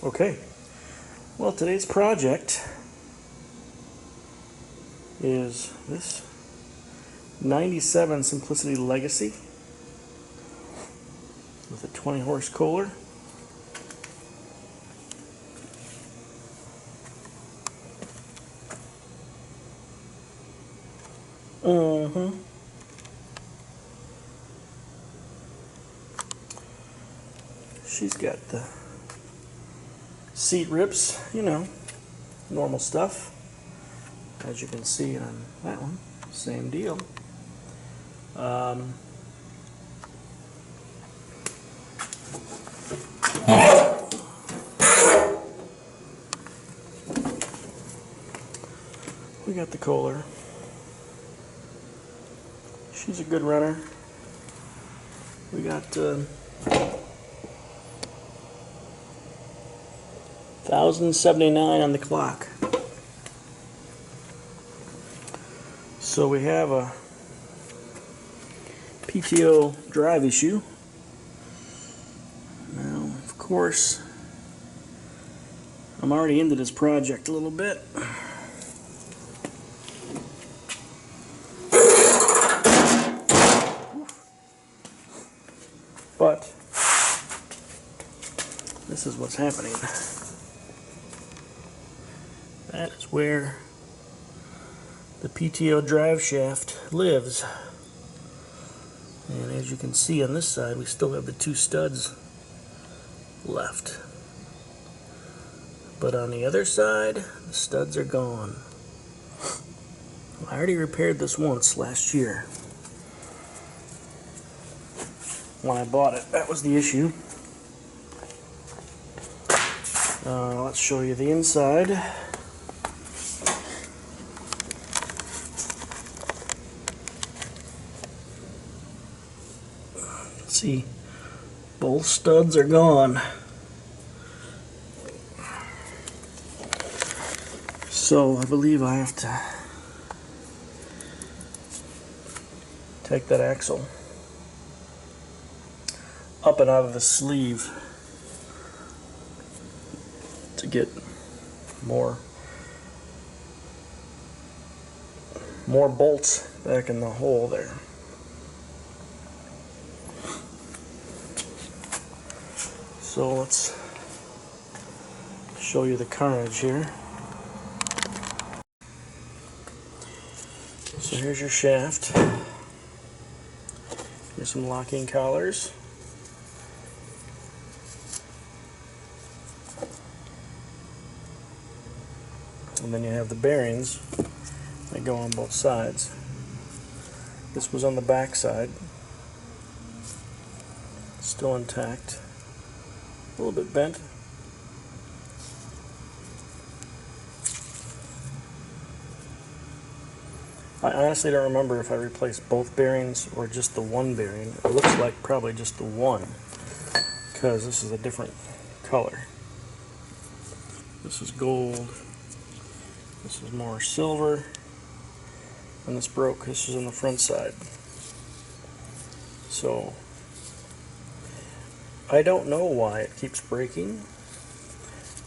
Okay, well, today's project is this 97 Simplicity Legacy with a 20 horse Kohler. She's got the seat rips, you know, normal stuff. As you can see on that one, same deal. We got the Kohler. She's a good runner. We got 1,079 on the clock. So we have a PTO drive issue. Now, of course, I'm already into this project a little bit. But this is what's happening. That is where the PTO drive shaft lives. And as you can see on this side, we still have the two studs left. But on the other side, the studs are gone. I already repaired this once last year. When I bought it, that was the issue. Let's show you the inside. See, both studs are gone. So I believe I have to take that axle up and out of the sleeve to get more bolts back in the hole there. So let's show you the carnage here. So here's your shaft. Here's some locking collars. And then you have the bearings that go on both sides. This was on the back side. Still intact. A little bit bent. I honestly don't remember if I replaced both bearings or just the one bearing. It looks like probably just the one, because this is a different color. This is gold. This is more silver. And this broke. This is on the front side. So I don't know why it keeps breaking.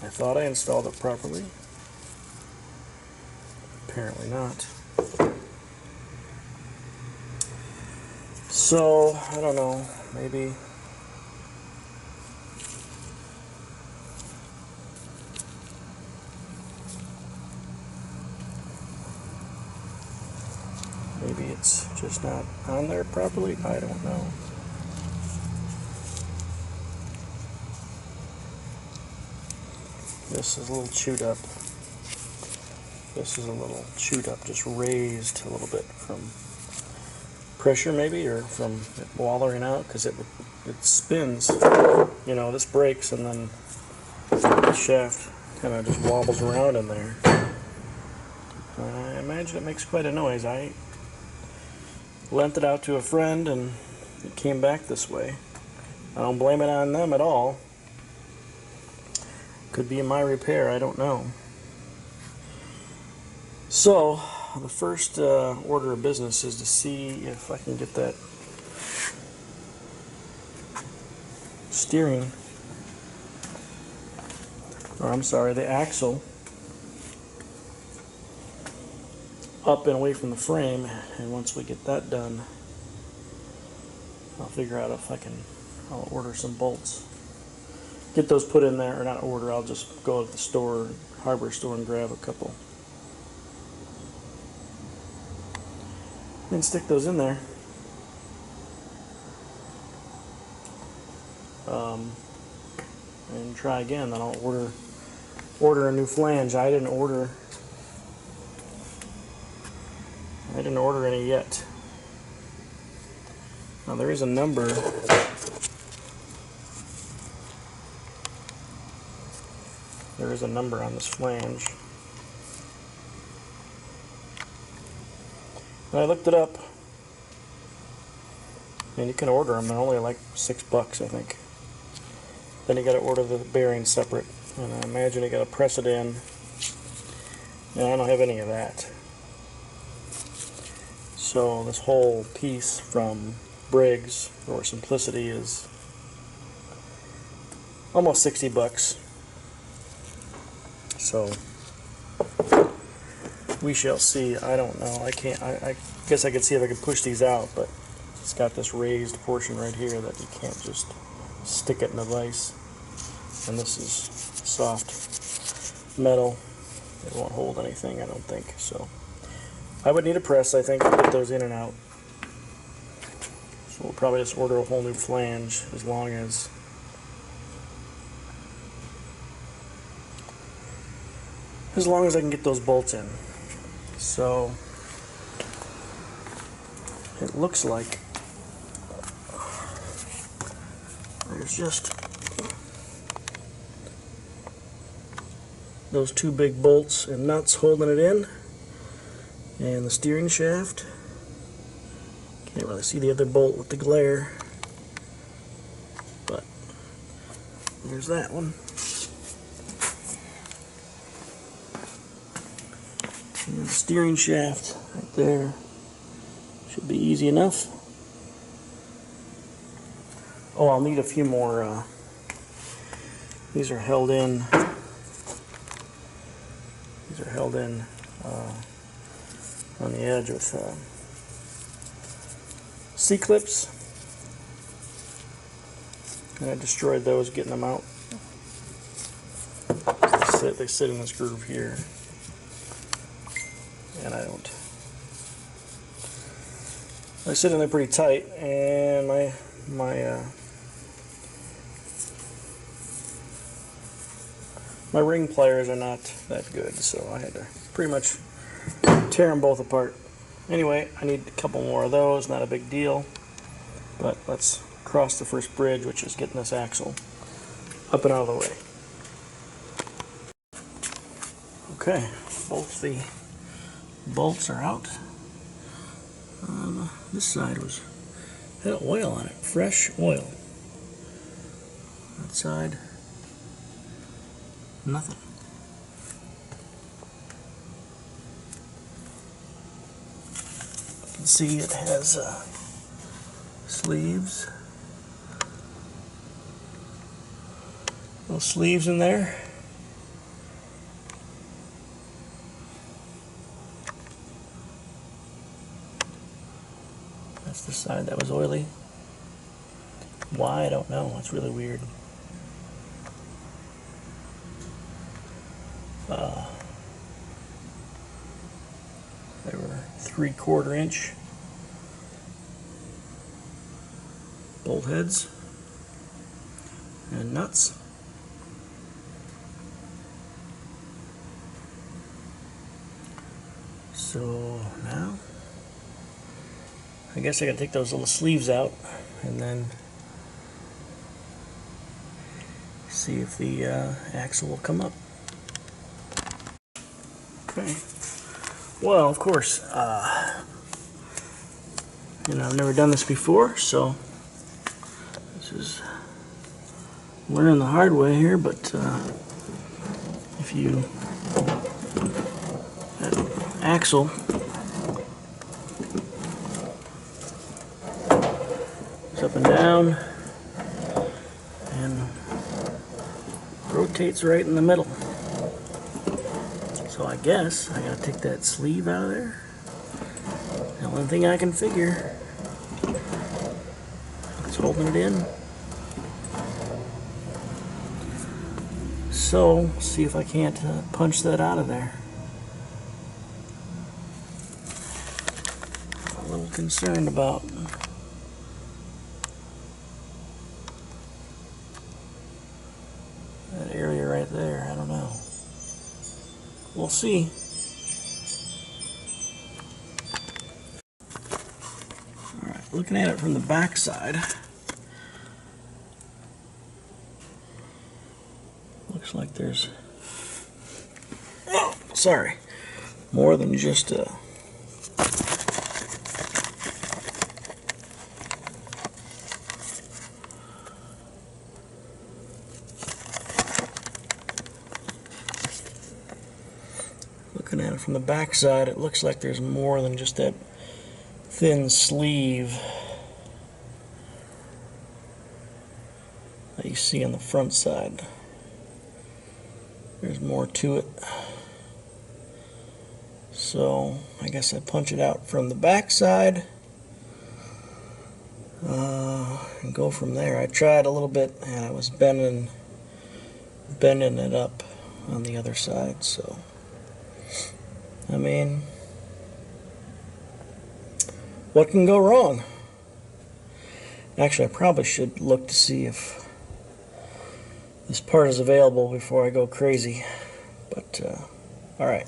I thought I installed it properly. Apparently not. So, I don't know, maybe it's just not on there properly. I don't know. This is a little chewed up. This is a little chewed up, just raised a little bit from pressure maybe, or from it wallering out, because it spins. You know, this breaks and then the shaft kind of just wobbles around in there. I imagine it makes quite a noise. I lent it out to a friend and it came back this way. I don't blame it on them at all. Could be my repair, I don't know. So the first order of business is to see if I can get that steering or I'm sorry, the axle up and away from the frame, and once we get that done, I'll figure out if I'll order some bolts. Get those put in there, or not order, I'll just go to the store, hardware store, and grab a couple. And stick those in there. And try again. Then I'll order a new flange. I didn't order any yet. Now there is a number. There is a number on this flange. And I looked it up. And you can order them. They're only like $6, I think. Then you got to order the bearing separate, and I imagine you got to press it in. And I don't have any of that. So this whole piece from Briggs or Simplicity is almost $60. So we shall see. I don't know. I guess I could see if I could push these out, but it's got this raised portion right here that you can't just stick it in the vise. And this is soft metal. It won't hold anything, I don't think. So I would need a press, I think, to get those in and out. So we'll probably just order a whole new flange as long as I can get those bolts in. So it looks like there's just those two big bolts and nuts holding it in, and the steering shaft. Can't really see the other bolt with the glare, but there's that one. And the steering shaft right there should be easy enough. Oh, I'll need a few more. These are held in. These are held in on the edge with C-clips, and I destroyed those getting them out. They sit in this groove here, and I sit in there pretty tight, and my ring pliers are not that good, so I had to pretty much tear them both apart. Anyway, I need a couple more of those, not a big deal, but let's cross the first bridge, which is getting this axle up and out of the way. Okay, both the bolts are out. This side had oil on it, fresh oil. That side, nothing. You can see it has sleeves. Little sleeves in there. That's the side that was oily. Why, I don't know. It's really weird. They were 3/4 inch bolt heads and nuts. So now I guess I gotta take those little sleeves out and then see if the axle will come up. Okay. Well, of course, I've never done this before, so this is learning the hard way here, but if you that axle is up and down, and rotates right in the middle. So I guess I gotta take that sleeve out of there. The only thing I can figure is holding it in. So, see if I can't punch that out of there. I'm a little concerned about that area right there. I don't know. We'll see. Alright, looking at it from the back side, looks like there's, oh, sorry, more than just a looking at it from the back side, it looks like there's more than just that thin sleeve that you see on the front side. There's more to it. So I guess I punch it out from the back side and go from there. I tried a little bit and I was bending it up on the other side, so I mean, what can go wrong? Actually, I probably should look to see if this part is available before I go crazy. But, alright.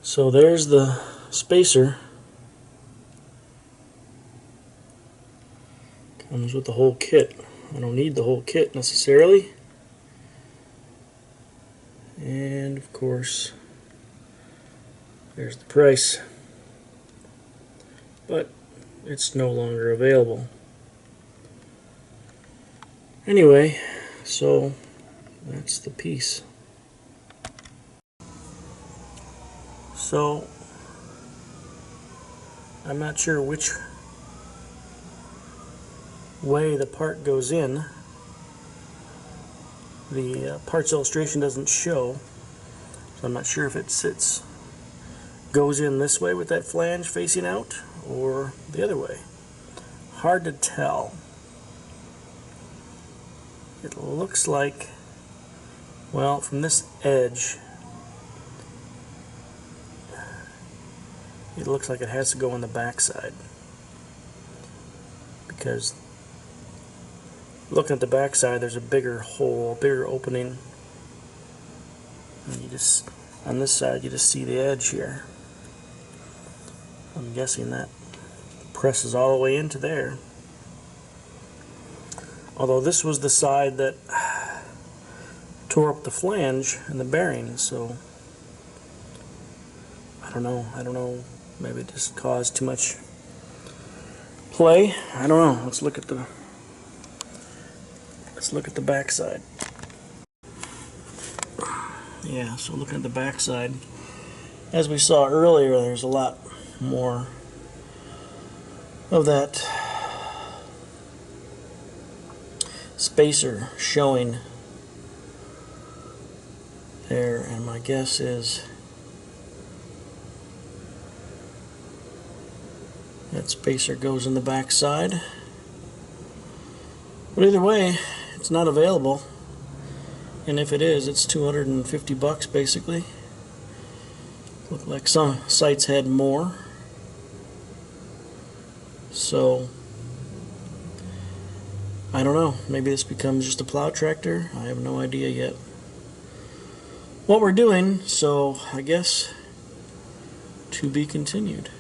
So there's the spacer. Comes with the whole kit. I don't need the whole kit necessarily. And of course, there's the price. But it's no longer available. Anyway, so that's the piece. So I'm not sure which way the part goes in. The parts illustration doesn't show, so I'm not sure if it goes in this way with that flange facing out or the other way. Hard to tell. It looks like, well, from this edge, it looks like it has to go on the back side, because looking at the back side, there's a bigger hole, a bigger opening, and you just, on this side, you just see the edge here. I'm guessing that presses all the way into there. Although this was the side that tore up the flange and the bearing, so I don't know, maybe it just caused too much play. I don't know. Let's look at the back side. Yeah, so looking at the back side, as we saw earlier, there's a lot more of that spacer showing there, and my guess is that spacer goes in the back side. But either way, it's not available, and if it is, it's $250 basically. Looked like some sites had more, so I don't know, maybe this becomes just a plow tractor. I have no idea yet what we're doing, so I guess to be continued.